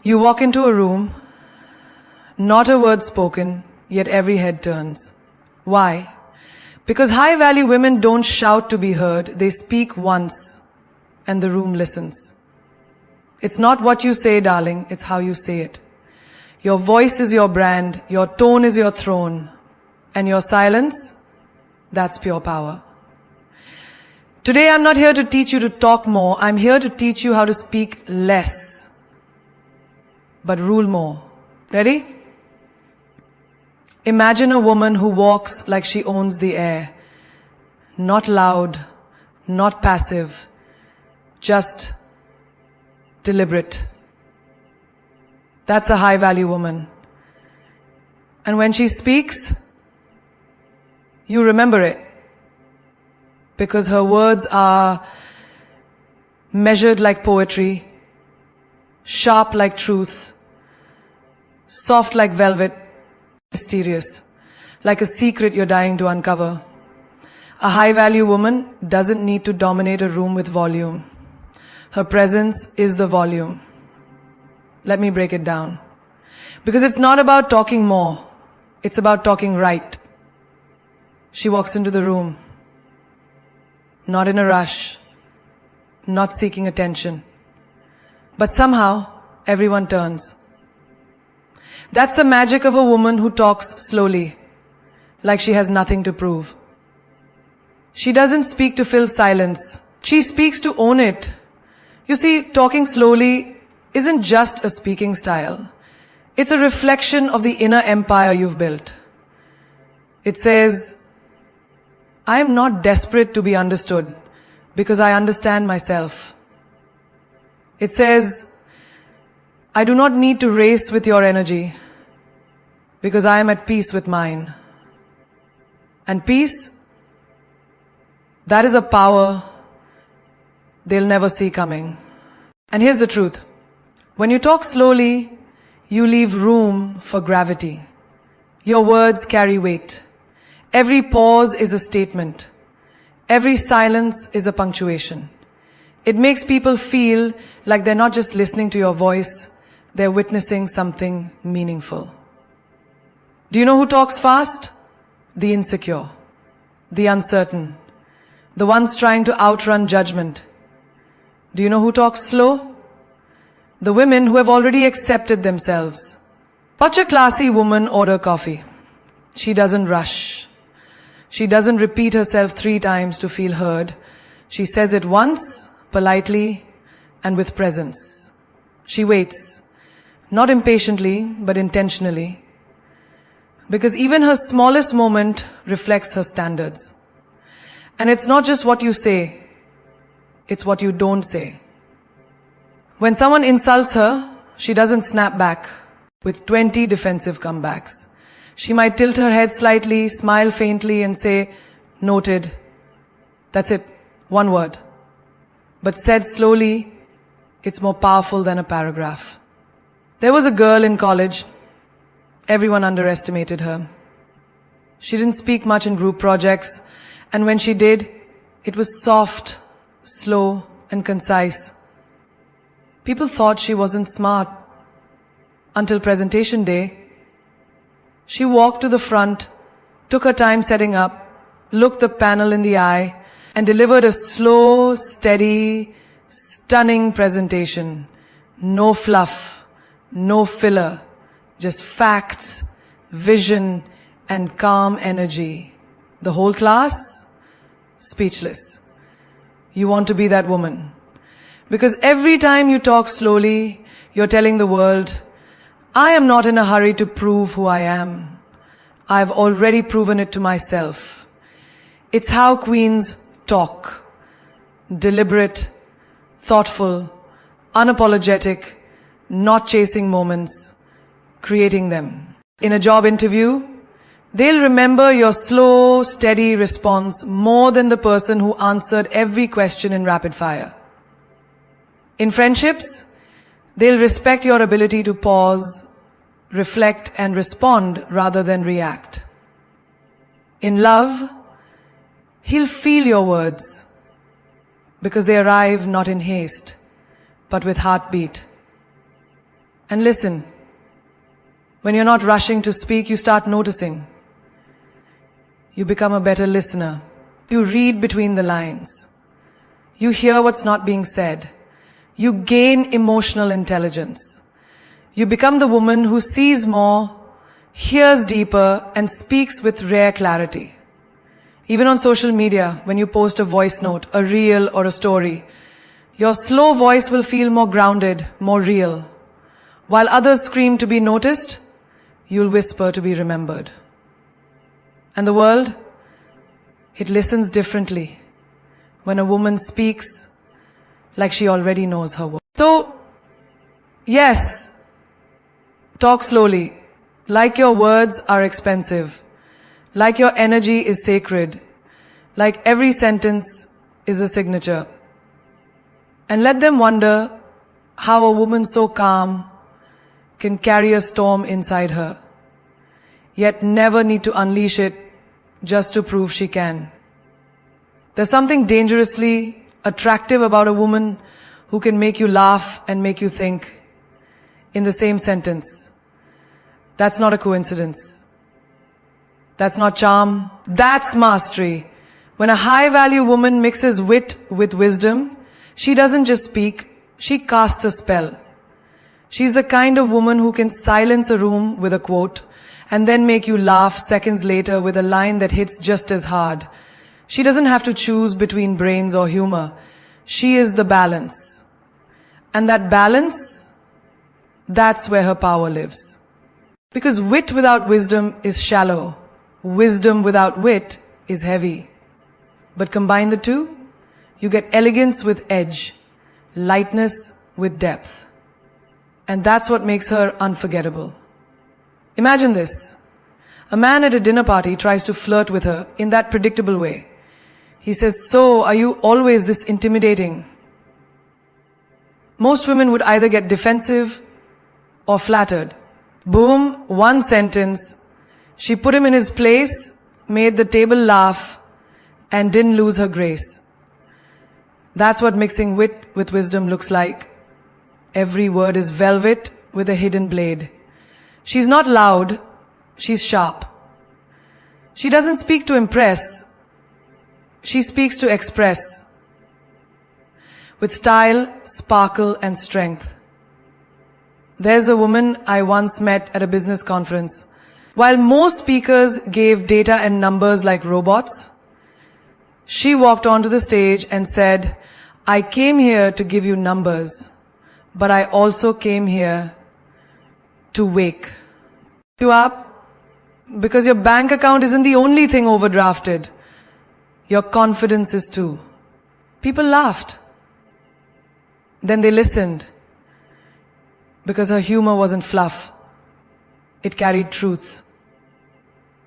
You walk into a room, not a word spoken, yet every head turns. Why? Because high-value women don't shout to be heard. They speak once, and the room listens. It's not what you say, darling, it's how you say it. Your voice is your brand, your tone is your throne, and your silence, that's pure power. Today I'm not here to teach you to talk more, I'm here to teach you how to speak less, but rule more. Ready? Imagine a woman who walks like she owns the air. Not loud, not passive, just deliberate. That's a high-value woman. And when she speaks, you remember it. Because her words are measured like poetry, sharp like truth, soft like velvet, mysterious, like a secret you're dying to uncover. A high-value woman doesn't need to dominate a room with volume. Her presence is the volume. Let me break it down. Because it's not about talking more, it's about talking right. She walks into the room, not in a rush, not seeking attention, but somehow everyone turns. That's the magic of a woman who talks slowly, like she has nothing to prove. She doesn't speak to fill silence. She speaks to own it. You see, talking slowly isn't just a speaking style. It's a reflection of the inner empire you've built. It says, I am not desperate to be understood because I understand myself. It says, I do not need to race with your energy because I am at peace with mine. And peace, that is a power they'll never see coming. And here's the truth. When you talk slowly, you leave room for gravity. Your words carry weight. Every pause is a statement. Every silence is a punctuation. It makes people feel like they're not just listening to your voice, they're witnessing something meaningful. Do you know who talks fast? The insecure, the uncertain, the ones trying to outrun judgment. Do you know who talks slow? The women who have already accepted themselves. Watch a classy woman order coffee. She doesn't rush. She doesn't repeat herself 3 times to feel heard. She says it once, politely, and with presence. She waits, not impatiently, but intentionally. Because even her smallest moment reflects her standards. And it's not just what you say, it's what you don't say. When someone insults her, she doesn't snap back with 20 defensive comebacks. She might tilt her head slightly, smile faintly, and say, noted. That's it, 1 word. But said slowly, it's more powerful than a paragraph. There was a girl in college. Everyone underestimated her. She didn't speak much in group projects, and when she did, it was soft, slow, and concise. People thought she wasn't smart. Until presentation day, she walked to the front, took her time setting up, looked the panel in the eye, and delivered a slow, steady, stunning presentation. No fluff, no filler, just facts, vision, and calm energy. The whole class, speechless. You want to be that woman. Because every time you talk slowly, you're telling the world, I am not in a hurry to prove who I am. I've already proven it to myself. It's how queens talk. Deliberate, thoughtful, unapologetic, not chasing moments, creating them. In a job interview, they'll remember your slow, steady response more than the person who answered every question in rapid fire. In friendships, they'll respect your ability to pause, reflect, and respond rather than react. In love, he'll feel your words because they arrive not in haste, but with heartbeat. And listen. When you're not rushing to speak, you start noticing. You become a better listener. You read between the lines. You hear what's not being said. You gain emotional intelligence. You become the woman who sees more, hears deeper, and speaks with rare clarity. Even on social media, when you post a voice note, a reel, or a story, your slow voice will feel more grounded, more real. While others scream to be noticed, you'll whisper to be remembered. And the world, it listens differently when a woman speaks like she already knows her work. So, yes, talk slowly, like your words are expensive, like your energy is sacred, like every sentence is a signature. And let them wonder how a woman so calm can carry a storm inside her, yet never need to unleash it just to prove she can. There's something dangerously attractive about a woman who can make you laugh and make you think in the same sentence. That's not a coincidence. That's not charm. That's mastery. When a high-value woman mixes wit with wisdom, she doesn't just speak, she casts a spell. She's the kind of woman who can silence a room with a quote and then make you laugh seconds later with a line that hits just as hard. She doesn't have to choose between brains or humor. She is the balance. And that balance, that's where her power lives. Because wit without wisdom is shallow. Wisdom without wit is heavy. But combine the two, you get elegance with edge, lightness with depth. And that's what makes her unforgettable. Imagine this. A man at a dinner party tries to flirt with her in that predictable way. He says, "So, are you always this intimidating?" Most women would either get defensive or flattered. Boom, one sentence. She put him in his place, made the table laugh, and didn't lose her grace. That's what mixing wit with wisdom looks like. Every word is velvet with a hidden blade. She's not loud, she's sharp. She doesn't speak to impress, she speaks to express. With style, sparkle, and strength. There's a woman I once met at a business conference. While most speakers gave data and numbers like robots, she walked onto the stage and said, "I came here to give you numbers, but I also came here to wake you up, because your bank account isn't the only thing overdrafted. Your confidence is too." People laughed. Then they listened, because her humor wasn't fluff. It carried truth.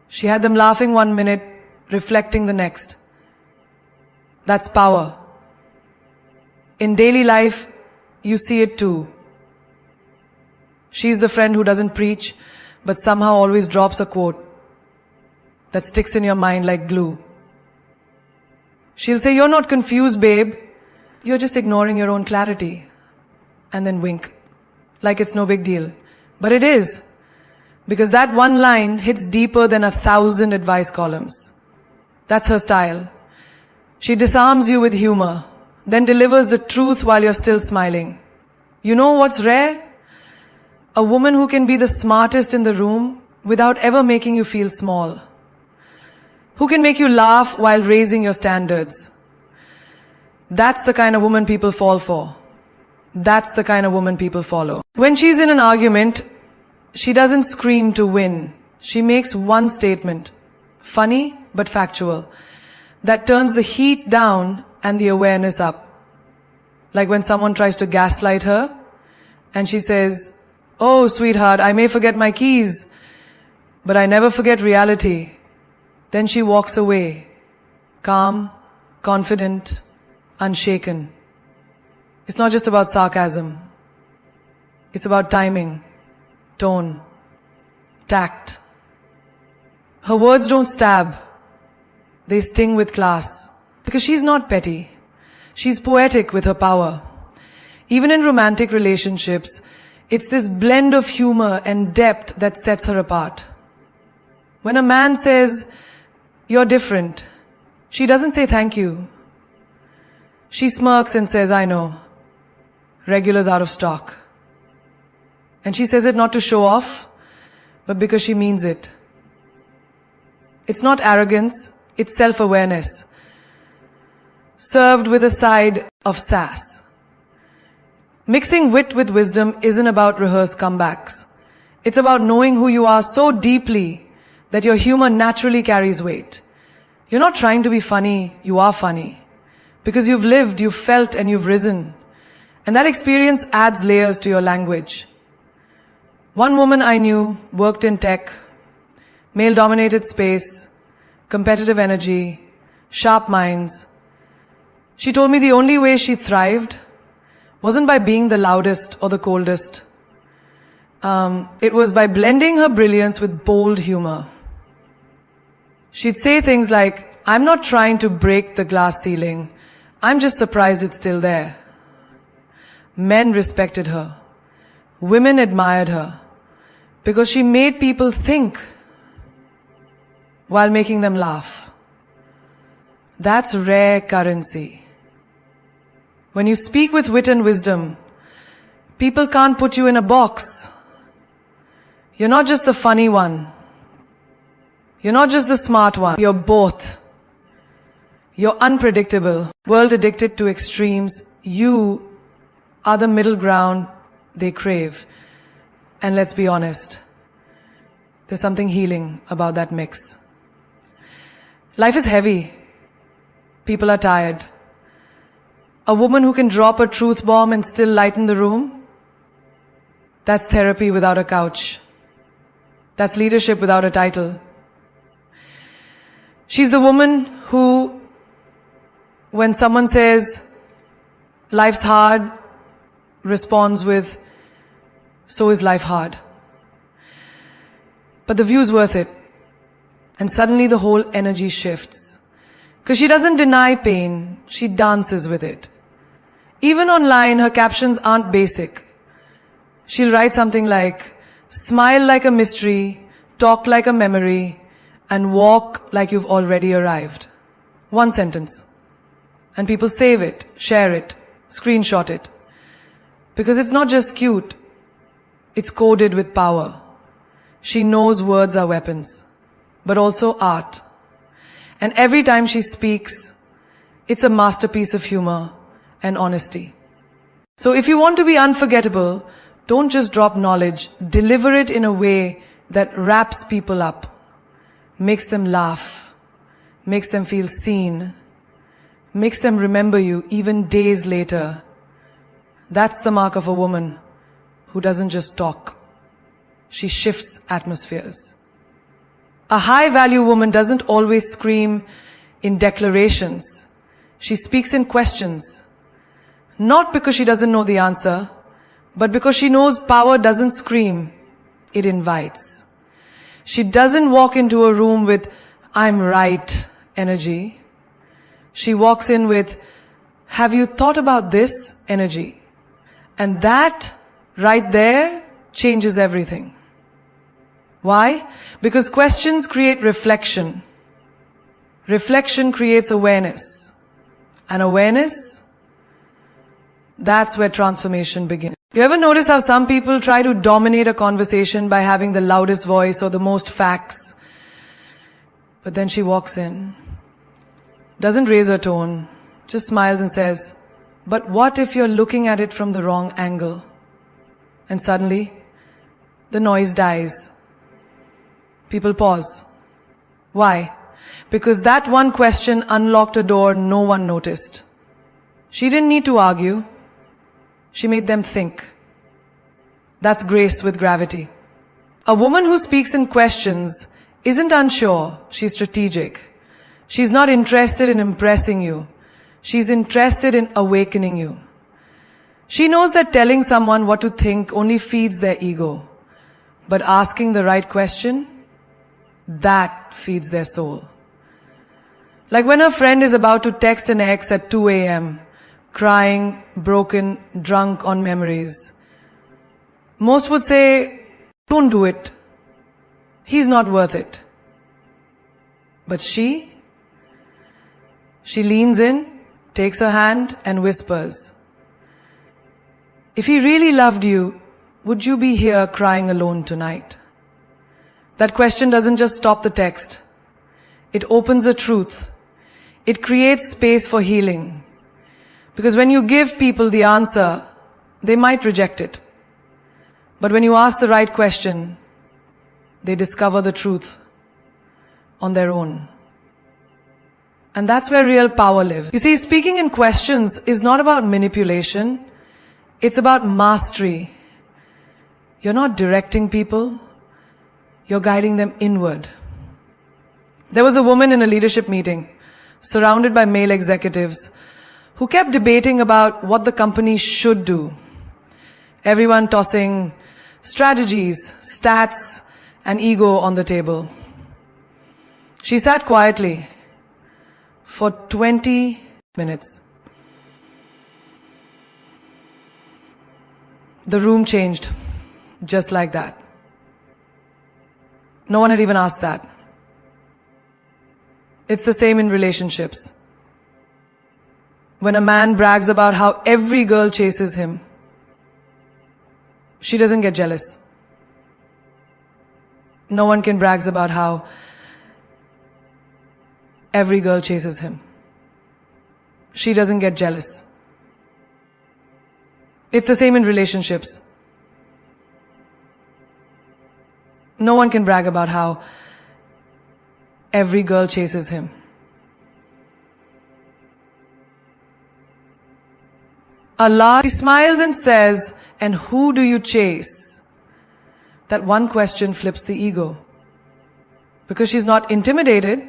She had them laughing 1 minute, reflecting the next. That's power. In daily life, you see it too. She's the friend who doesn't preach, but somehow always drops a quote that sticks in your mind like glue. She'll say, "You're not confused, babe. You're just ignoring your own clarity." And then wink, like it's no big deal. But it is, because that one line hits deeper than 1,000 advice columns. That's her style. She disarms you with humor, then delivers the truth while you're still smiling. You know what's rare? A woman who can be the smartest in the room without ever making you feel small. Who can make you laugh while raising your standards. That's the kind of woman people fall for. That's the kind of woman people follow. When she's in an argument, she doesn't scream to win. She makes one statement, funny but factual, that turns the heat down and the awareness up. Like when someone tries to gaslight her and she says, "Oh, sweetheart, I may forget my keys, but I never forget reality." Then she walks away, calm, confident, unshaken. It's not just about sarcasm. It's about timing, tone, tact. Her words don't stab. They sting with class. Because she's not petty. She's poetic with her power. Even in romantic relationships, It's this blend of humor and depth that sets her apart. When a man says, "You're different," she doesn't say thank you. She smirks and says, "I know. Regular's out of stock." And she says it not to show off, but because she means it. It's not arrogance, it's self-awareness, served with a side of sass. Mixing wit with wisdom isn't about rehearsed comebacks. It's about knowing who you are so deeply that your humor naturally carries weight. You're not trying to be funny, you are funny. Because you've lived, you've felt, and you've risen. And that experience adds layers to your language. One woman I knew worked in tech, male-dominated space, competitive energy, sharp minds. She told me the only way she thrived wasn't by being the loudest or the coldest. It was by blending her brilliance with bold humor. She'd say things like, "I'm not trying to break the glass ceiling. I'm just surprised it's still there." Men respected her. Women admired her because she made people think while making them laugh. That's rare currency. When you speak with wit and wisdom, people can't put you in a box. You're not just the funny one. You're not just the smart one. You're both. You're unpredictable. World addicted to extremes. You are the middle ground they crave. And let's be honest, there's something healing about that mix. Life is heavy. People are tired. A woman who can drop a truth bomb and still lighten the room, that's therapy without a couch. That's leadership without a title. She's the woman who, when someone says, "Life's hard," responds with, "So is life hard." But the view's worth it. And suddenly the whole energy shifts. Because she doesn't deny pain, she dances with it. Even online, her captions aren't basic. She'll write something like, "Smile like a mystery, talk like a memory, and walk like you've already arrived." One sentence. And people save it, share it, screenshot it. Because it's not just cute, it's coded with power. She knows words are weapons, but also art. And every time she speaks, it's a masterpiece of humor and honesty. So if you want to be unforgettable, don't just drop knowledge, deliver it in a way that wraps people up, makes them laugh, makes them feel seen, makes them remember you even days later. That's the mark of a woman who doesn't just talk. She shifts atmospheres. A high-value woman doesn't always scream in declarations. She speaks in questions. Not because she doesn't know the answer, but because she knows power doesn't scream, it invites. She doesn't walk into a room with, "I'm right" energy. She walks in with, "Have you thought about this" energy. And that right there changes everything. Why? Because questions create reflection. Reflection creates awareness. And awareness, that's where transformation begins. You ever notice how some people try to dominate a conversation by having the loudest voice or the most facts? But then she walks in, doesn't raise her tone, just smiles and says, "But what if you're looking at it from the wrong angle?" And suddenly, the noise dies. People pause. Why? Because that one question unlocked a door no one noticed. She didn't need to argue. She made them think. That's grace with gravity. A woman who speaks in questions isn't unsure, she's strategic. She's not interested in impressing you. She's interested in awakening you. She knows that telling someone what to think only feeds their ego. But asking the right question, that feeds their soul. Like when a friend is about to text an ex at 2 a.m., crying, broken, drunk on memories. Most would say, don't do it. He's not worth it. But she leans in, takes her hand and whispers, if he really loved you, would you be here crying alone tonight? That question doesn't just stop the text. It opens a truth. It creates space for healing. Because when you give people the answer, they might reject it. But when you ask the right question, they discover the truth on their own. And that's where real power lives. You see, speaking in questions is not about manipulation. It's about mastery. You're not directing people. You're guiding them inward. There was a woman in a leadership meeting, surrounded by male executives, who kept debating about what the company should do. Everyone tossing strategies, stats, and ego on the table. She sat quietly for 20 minutes. The room changed, just like that. No one had even asked that. It's the same in relationships. When a man brags about how every girl chases him, she doesn't get jealous. No one can brag about how every girl chases him. She doesn't get jealous. It's the same in relationships. No one can brag about how every girl chases him. Allah smiles and says, and who do you chase? That one question flips the ego. Because she's not intimidated,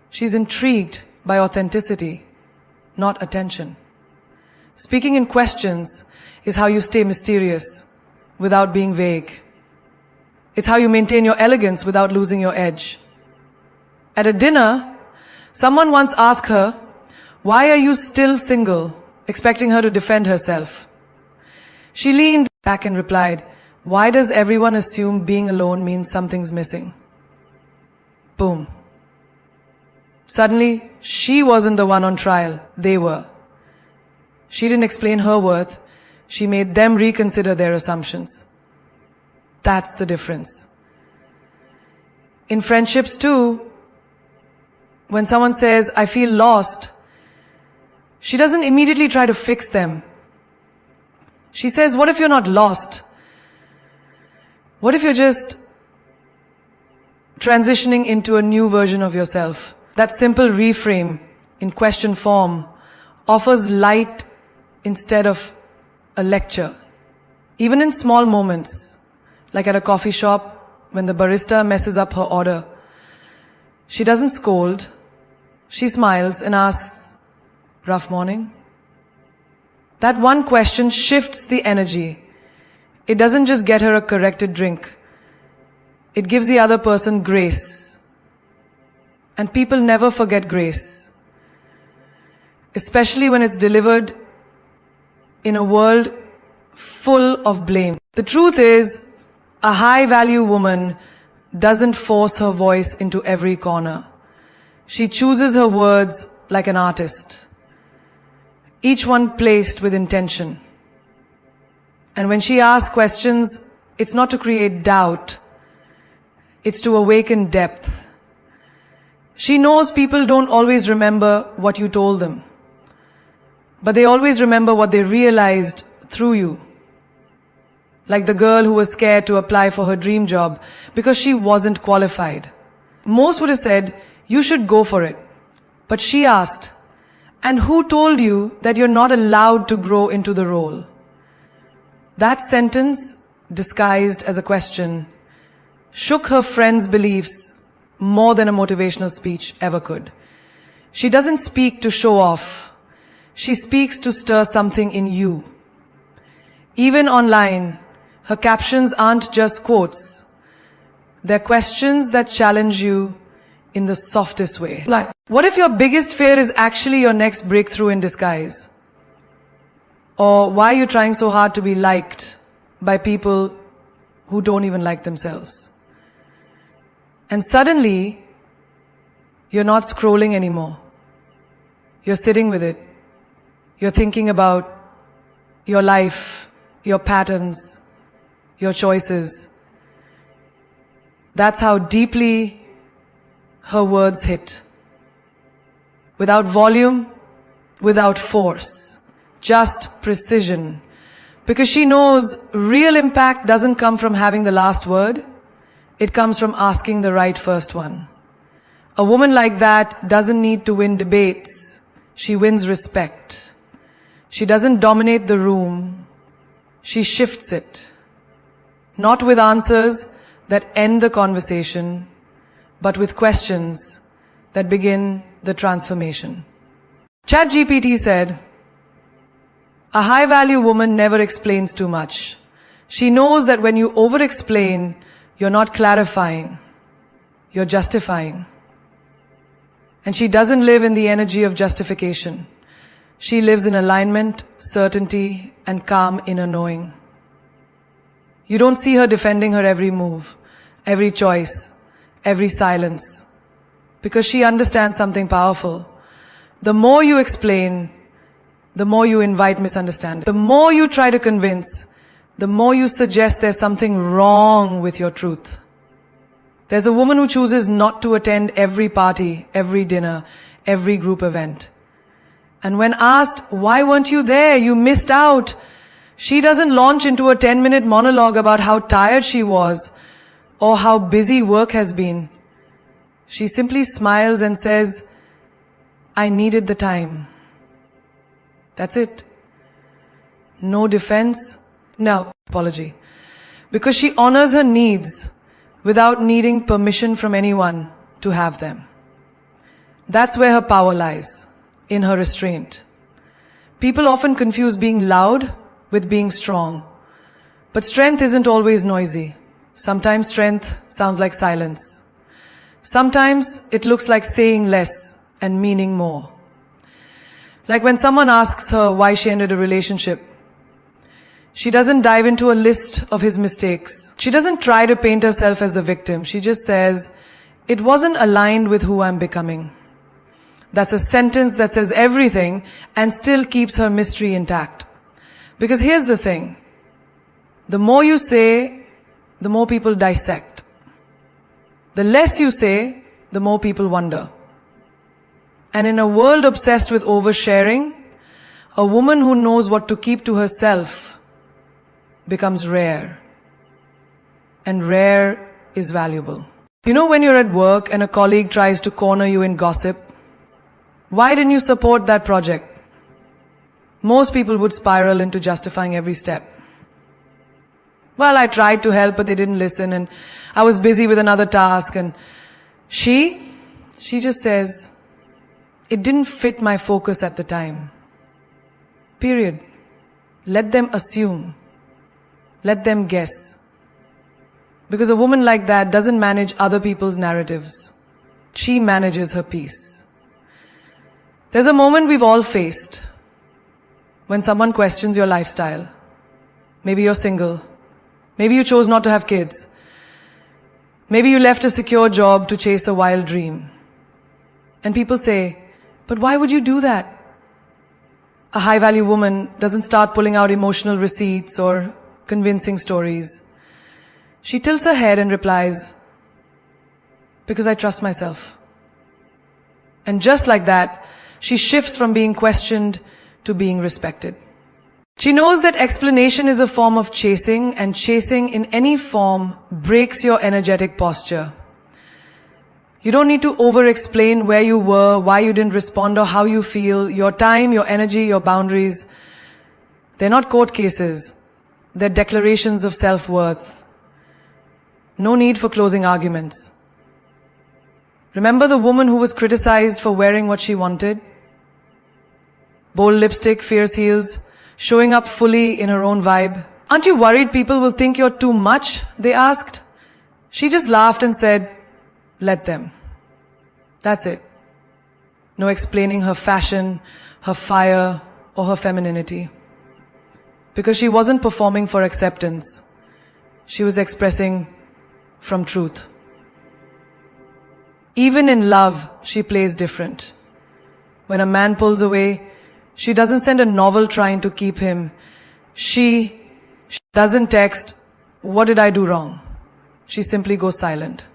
she's intrigued by authenticity, not attention. Speaking in questions is how you stay mysterious without being vague. It's how you maintain your elegance without losing your edge. At a dinner, someone once asked her, why are you still single? Expecting her to defend herself. She leaned back and replied, why does everyone assume being alone means something's missing? Boom. Suddenly, she wasn't the one on trial, they were. She didn't explain her worth, she made them reconsider their assumptions. That's the difference. In friendships too, when someone says, I feel lost, she doesn't immediately try to fix them. She says, what if you're not lost? What if you're just transitioning into a new version of yourself? That simple reframe in question form offers light instead of a lecture. Even in small moments, like at a coffee shop when the barista messes up her order, she doesn't scold, she smiles and asks, rough morning? That one question shifts the energy. It doesn't just get her a corrected drink. It gives the other person grace. And people never forget grace. Especially when it's delivered in a world full of blame. The truth is, a high-value woman doesn't force her voice into every corner. She chooses her words like an artist. Each one placed with intention. And when she asks questions, it's not to create doubt, it's to awaken depth. She knows people don't always remember what you told them, but they always remember what they realized through you. Like the girl who was scared to apply for her dream job because she wasn't qualified. Most would have said, you should go for it. But she asked, and who told you that you're not allowed to grow into the role? That sentence, disguised as a question, shook her friend's beliefs more than a motivational speech ever could. She doesn't speak to show off. She speaks to stir something in you. Even online, her captions aren't just quotes. They're questions that challenge you in the softest way. Like, what if your biggest fear is actually your next breakthrough in disguise? Or why are you trying so hard to be liked by people who don't even like themselves. And suddenly, you're not scrolling anymore. You're sitting with it. You're thinking about your life, your patterns, your choices. That's how deeply her words hit. Without volume, without force, just precision. Because she knows real impact doesn't come from having the last word. It comes from asking the right first one. A woman like that doesn't need to win debates. She wins respect. She doesn't dominate the room. She shifts it. Not with answers that end the conversation, but with questions that begin the transformation. ChatGPT said, "A high-value woman never explains too much. She knows that when you over-explain, you're not clarifying, you're justifying. And she doesn't live in the energy of justification. She lives in alignment, certainty, and calm inner knowing. You don't see her defending her every move, every choice, every silence, because she understands something powerful. The more you explain, the more you invite misunderstanding. The more you try to convince, the more you suggest there's something wrong with your truth. There's a woman who chooses not to attend every party, every dinner, every group event. And when asked, why weren't you there? You missed out. She doesn't launch into a 10-minute monologue about how tired she was or how busy work has been. She simply smiles and says, I needed the time. That's it. No defense, no apology. Because she honors her needs without needing permission from anyone to have them. That's where her power lies, in her restraint. People often confuse being loud with being strong. But strength isn't always noisy. Sometimes strength sounds like silence. Sometimes it looks like saying less and meaning more. Like when someone asks her why she ended a relationship, she doesn't dive into a list of his mistakes. She doesn't try to paint herself as the victim. She just says, it wasn't aligned with who I'm becoming. That's a sentence that says everything and still keeps her mystery intact. Because here's the thing. The more you say, the more people dissect. The less you say, the more people wonder. And in a world obsessed with oversharing, a woman who knows what to keep to herself becomes rare. And rare is valuable. You know when you're at work and a colleague tries to corner you in gossip? Why didn't you support that project? Most people would spiral into justifying every step. Well, I tried to help, but they didn't listen, and I was busy with another task, and she just says, it didn't fit my focus at the time. Period. Let them assume. Let them guess. Because a woman like that doesn't manage other people's narratives. She manages her peace. There's a moment we've all faced when someone questions your lifestyle. Maybe you're single. Maybe you chose not to have kids. Maybe you left a secure job to chase a wild dream. And people say, but why would you do that? A high-value woman doesn't start pulling out emotional receipts or convincing stories. She tilts her head and replies, because I trust myself. And just like that, she shifts from being questioned to being respected. She knows that explanation is a form of chasing, and chasing in any form breaks your energetic posture. You don't need to over-explain where you were, why you didn't respond, or how you feel, your time, your energy, your boundaries. They're not court cases. They're declarations of self-worth. No need for closing arguments. Remember the woman who was criticized for wearing what she wanted? Bold lipstick, fierce heels, showing up fully in her own vibe. Aren't you worried people will think you're too much? They asked. She just laughed and said, let them. That's it. No explaining her fashion, her fire, or her femininity. because she wasn't performing for acceptance. She was expressing from truth. Even in love, she plays different. When a man pulls away, she doesn't send a novel trying to keep him. She doesn't text, "What did I do wrong?" She simply goes silent.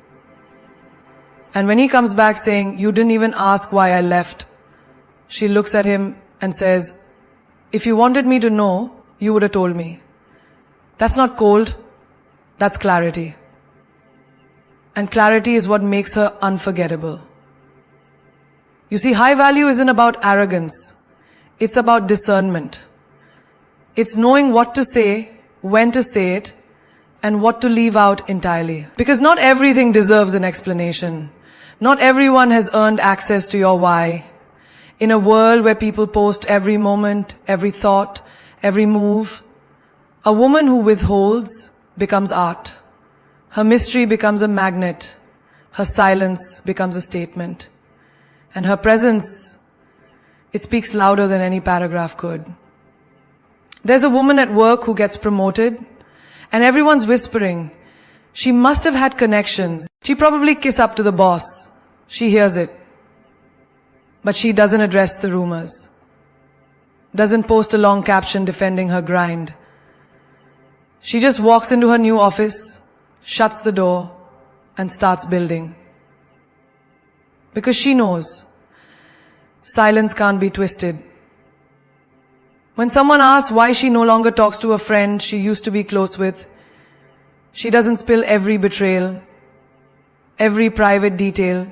And when he comes back saying, "You didn't even ask why I left," she looks at him and says, "If you wanted me to know, you would have told me." That's not cold, that's clarity. And clarity is what makes her unforgettable. You see, high value isn't about arrogance. It's about discernment. It's knowing what to say, when to say it, and what to leave out entirely. Because not everything deserves an explanation. Not everyone has earned access to your why. In a world where people post every moment, every thought, every move, a woman who withholds becomes art. Her mystery becomes a magnet. Her silence becomes a statement. And her presence, it speaks louder than any paragraph could. There's a woman at work who gets promoted, and everyone's whispering, she must have had connections. She probably kiss up to the boss. She hears it. But she doesn't address the rumors. Doesn't post a long caption defending her grind. She just walks into her new office, shuts the door, and starts building. Because she knows silence can't be twisted. When someone asks why she no longer talks to a friend she used to be close with, she doesn't spill every betrayal, every private detail.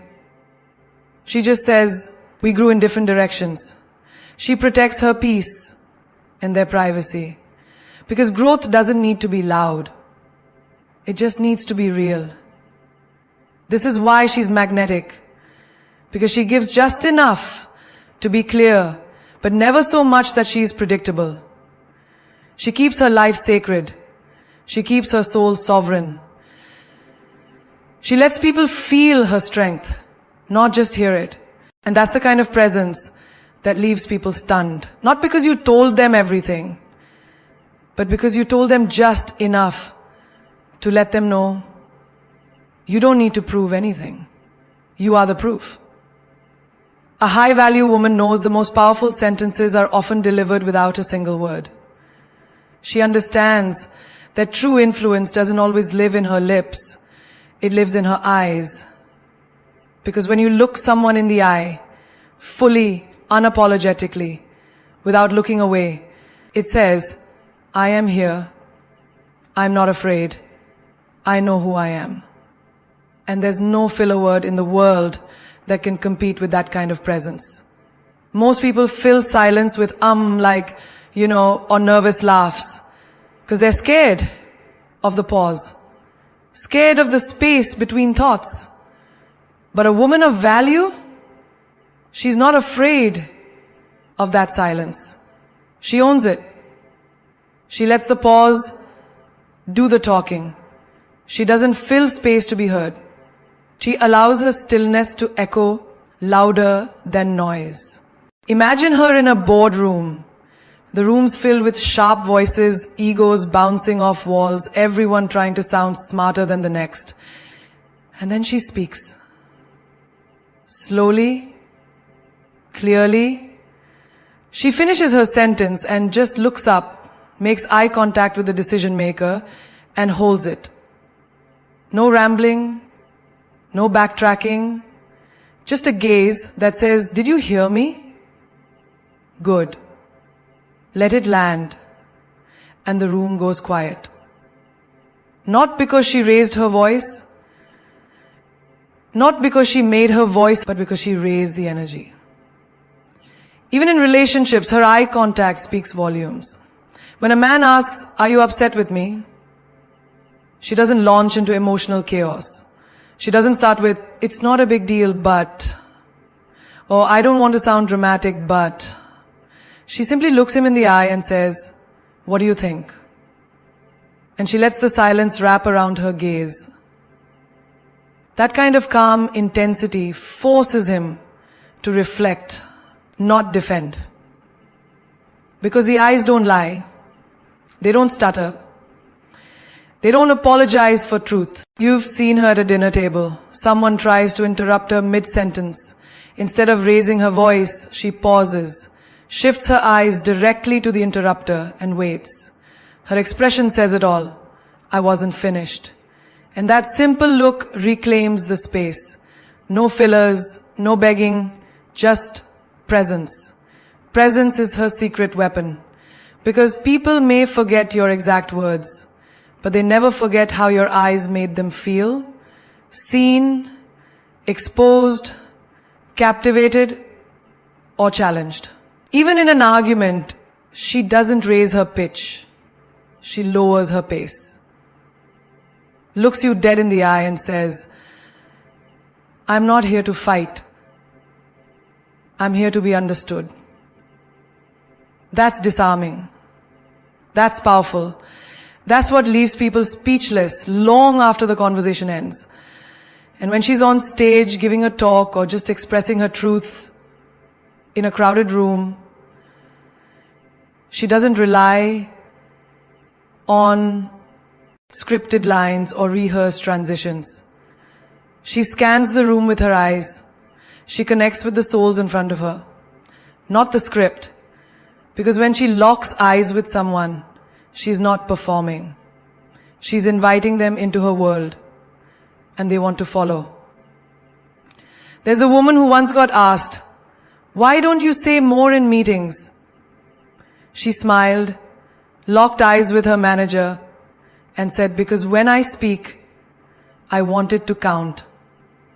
She just says, we grew in different directions. She protects her peace and their privacy. Because growth doesn't need to be loud. It just needs to be real. This is why she's magnetic. Because she gives just enough to be clear, but never so much that she is predictable. She keeps her life sacred. She keeps her soul sovereign. She lets people feel her strength, not just hear it. And that's the kind of presence that leaves people stunned. Not because you told them everything, but because you told them just enough to let them know you don't need to prove anything. You are the proof. A high-value woman knows the most powerful sentences are often delivered without a single word. She understands that true influence doesn't always live in her lips. It lives in her eyes. Because when you look someone in the eye, fully, unapologetically, without looking away, it says, I am here. I'm not afraid. I know who I am. And there's no filler word in the world that can compete with that kind of presence. Most people fill silence with like, or nervous laughs. Because they're scared of the pause. Scared of the space between thoughts. But a woman of value, she's not afraid of that silence. She owns it. She lets the pause do the talking. She doesn't fill space to be heard. She allows her stillness to echo louder than noise. Imagine her in a boardroom. The room's filled with sharp voices, egos bouncing off walls, everyone trying to sound smarter than the next. And then she speaks. Slowly, clearly. She finishes her sentence and just looks up, makes eye contact with the decision maker, and holds it. No rambling, no backtracking, just a gaze that says, did you hear me? Good. Let it land. And the room goes quiet. Not because she raised her voice, not because she made her voice, but because she raised the energy. Even in relationships, her eye contact speaks volumes. When a man asks, are you upset with me? She doesn't launch into emotional chaos. She doesn't start with, it's not a big deal, but, or I don't want to sound dramatic, but. She simply looks him in the eye and says, what do you think? And she lets the silence wrap around her gaze. That kind of calm intensity forces him to reflect, not defend. Because the eyes don't lie. They don't stutter. They don't apologize for truth. You've seen her at a dinner table. Someone tries to interrupt her mid-sentence. Instead of raising her voice, she pauses, shifts her eyes directly to the interrupter and waits. Her expression says it all. I wasn't finished. And that simple look reclaims the space. No fillers, no begging, just presence. Presence is her secret weapon. Because people may forget your exact words, but they never forget how your eyes made them feel, seen, exposed, captivated, or challenged. Even in an argument, she doesn't raise her pitch. She lowers her pace. Looks you dead in the eye and says, I'm not here to fight. I'm here to be understood. That's disarming. That's powerful. That's what leaves people speechless long after the conversation ends. And when she's on stage giving a talk or just expressing her truth in a crowded room, she doesn't rely on scripted lines or rehearsed transitions. She scans the room with her eyes. She connects with the souls in front of her, not the script. Because when she locks eyes with someone, she's not performing. She's inviting them into her world, and they want to follow. There's a woman who once got asked, why don't you say more in meetings? She smiled, locked eyes with her manager, and said, because when I speak, I want it to count.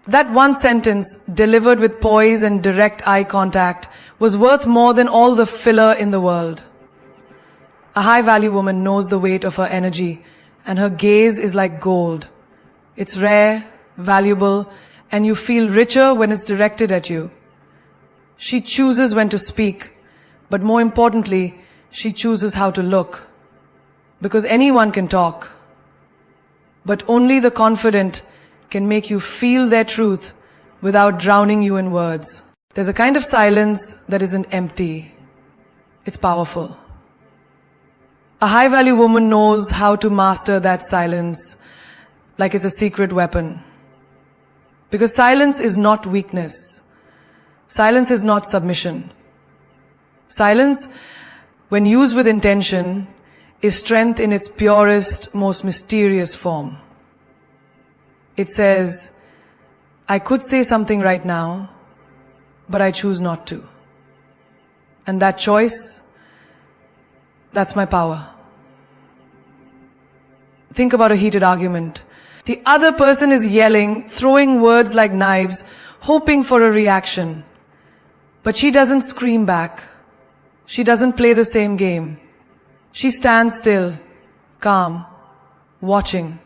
That one sentence, delivered with poise and direct eye contact, was worth more than all the filler in the world. A high-value woman knows the weight of her energy, and her gaze is like gold. It's rare, valuable, and you feel richer when it's directed at you. She chooses when to speak, but more importantly, she chooses how to look. Because anyone can talk, but only the confident can make you feel their truth without drowning you in words. There's a kind of silence that isn't empty. It's powerful. A high-value woman knows how to master that silence like it's a secret weapon. Because silence is not weakness. Silence is not submission. Silence, when used with intention, is strength in its purest, most mysterious form. It says, I could say something right now, but I choose not to. And that choice, that's my power. Think about a heated argument. The other person is yelling, throwing words like knives, hoping for a reaction. But she doesn't scream back. She doesn't play the same game. She stands still, calm, watching,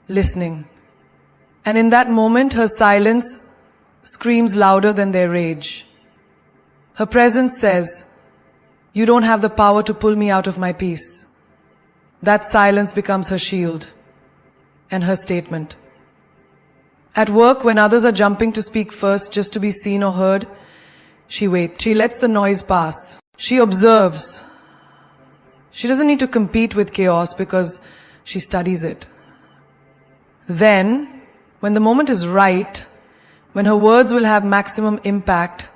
listening. And in that moment, her silence screams louder than their rage. Her presence says, you don't have the power to pull me out of my peace. That silence becomes her shield and her statement. At work, when others are jumping to speak first just to be seen or heard, she waits. She lets the noise pass. She observes. She doesn't need to compete with chaos because she studies it. Then, when the moment is right, when her words will have maximum impact,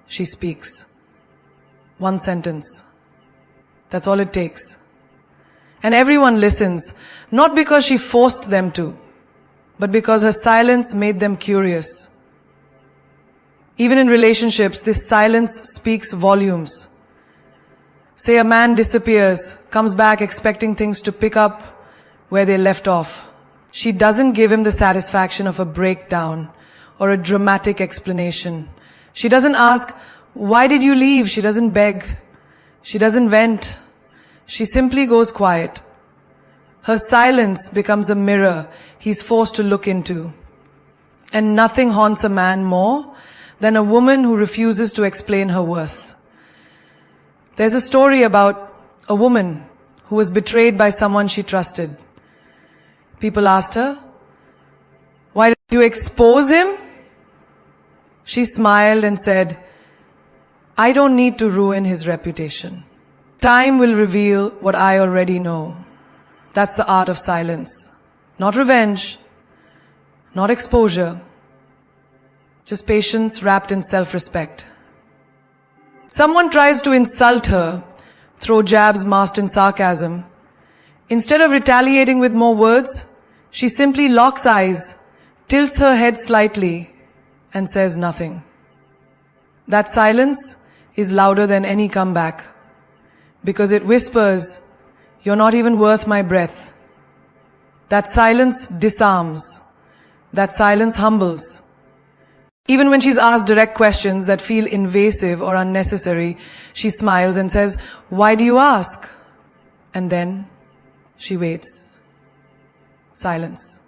she speaks. One sentence. That's all it takes. And everyone listens, not because she forced them to, but because her silence made them curious. Even in relationships, this silence speaks volumes. Say a man disappears, comes back expecting things to pick up where they left off. She doesn't give him the satisfaction of a breakdown or a dramatic explanation. She doesn't ask, why did you leave? She doesn't beg. She doesn't vent. She simply goes quiet. Her silence becomes a mirror he's forced to look into. And nothing haunts a man more than a woman who refuses to explain her worth. There's a story about a woman who was betrayed by someone she trusted. People asked her, why did you expose him? She smiled and said, I don't need to ruin his reputation. Time will reveal what I already know. That's the art of silence. Not revenge, not exposure, just patience wrapped in self-respect. Someone tries to insult her, throw jabs masked in sarcasm. Instead of retaliating with more words, she simply locks eyes, tilts her head slightly, and says nothing. That silence is louder than any comeback, because it whispers, "You're not even worth my breath." That silence disarms. That silence humbles. Even when she's asked direct questions that feel invasive or unnecessary, she smiles and says, "Why do you ask?" And then she waits. Silence.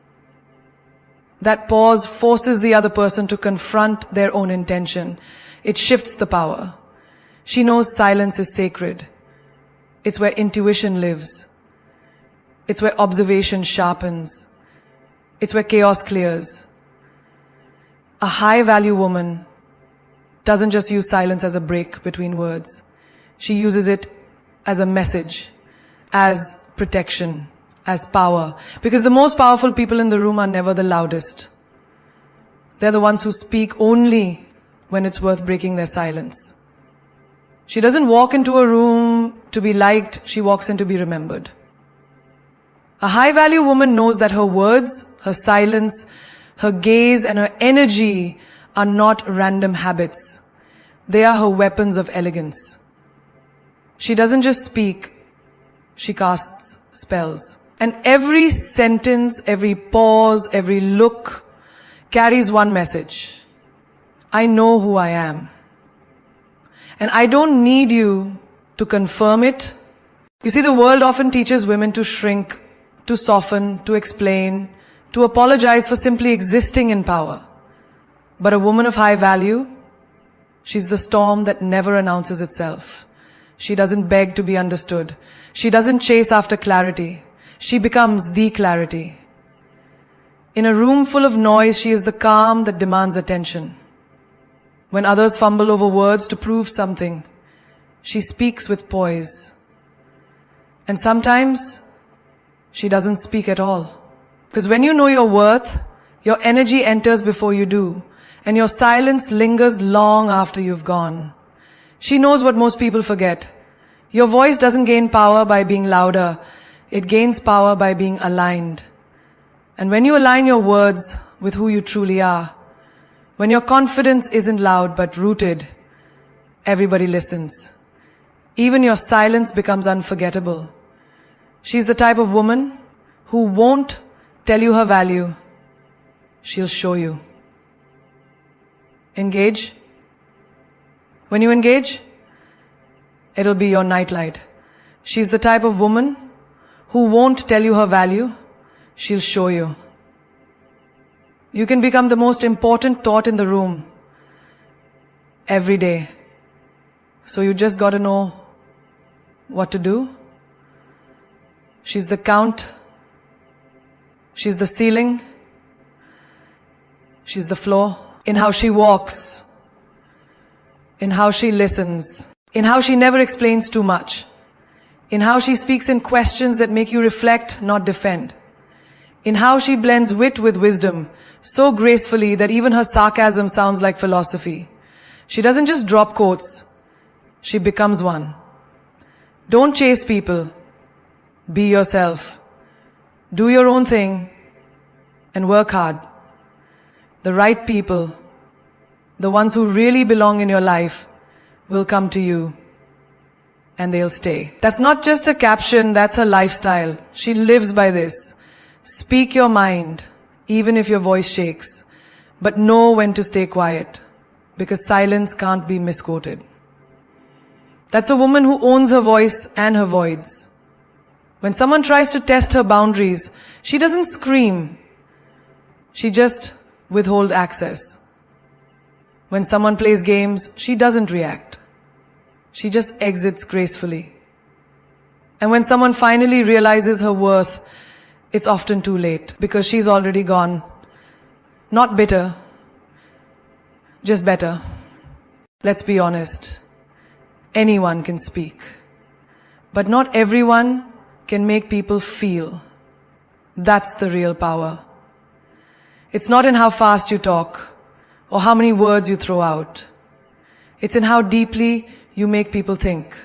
That pause forces the other person to confront their own intention. It shifts the power. She knows silence is sacred. It's where intuition lives. It's where observation sharpens. It's where chaos clears. A high-value woman doesn't just use silence as a break between words. She uses it as a message, as protection, as power. Because the most powerful people in the room are never the loudest. They're the ones who speak only when it's worth breaking their silence. She doesn't walk into a room to be liked, she walks in to be remembered. A high-value woman knows that her words, her silence, her gaze and her energy are not random habits. They are her weapons of elegance. She doesn't just speak, she casts spells. And every sentence, every pause, every look carries one message. I know who I am. And I don't need you to confirm it. You see, the world often teaches women to shrink, to soften, to explain, to apologize for simply existing in power. But a woman of high value, she's the storm that never announces itself. She doesn't beg to be understood. She doesn't chase after clarity. She becomes the clarity. In a room full of noise, she is the calm that demands attention. When others fumble over words to prove something, she speaks with poise. And sometimes, she doesn't speak at all. Because when you know your worth, your energy enters before you do, and your silence lingers long after you've gone. She knows what most people forget. Your voice doesn't gain power by being louder. It gains power by being aligned. And when you align your words with who you truly are, when your confidence isn't loud but rooted, everybody listens. Even your silence becomes unforgettable. She's the type of woman who won't tell you her value. She'll show you. Engage. When you engage, it'll be your nightlight. She's the type of woman who won't tell you her value. She'll show you. You can become the most important thought in the room every day. So you just got to know what to do. She's the count. She's the ceiling. She's the floor. In how she walks. In how she listens. In how she never explains too much. In how she speaks in questions that make you reflect, not defend. In how she blends wit with wisdom so gracefully that even her sarcasm sounds like philosophy. She doesn't just drop quotes. She becomes one. Don't chase people. Be yourself. Do your own thing and work hard. The right people, the ones who really belong in your life, will come to you and they'll stay. That's not just a caption, that's her lifestyle. She lives by this. Speak your mind, even if your voice shakes, but know when to stay quiet, because silence can't be misquoted. That's a woman who owns her voice and her voids. When someone tries to test her boundaries, she doesn't scream. She just withholds access. When someone plays games, she doesn't react. She just exits gracefully. And when someone finally realizes her worth, it's often too late because she's already gone. Not bitter, just better. Let's be honest. Anyone can speak. But not everyone can make people feel. That's the real power. It's not in how fast you talk or how many words you throw out. It's in how deeply you make people think.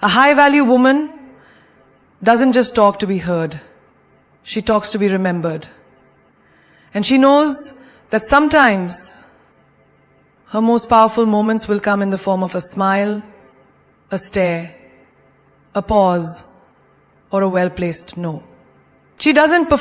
A high-value woman doesn't just talk to be heard. She talks to be remembered. And she knows that sometimes her most powerful moments will come in the form of a smile, a stare, a pause, or a well-placed no. She doesn't perform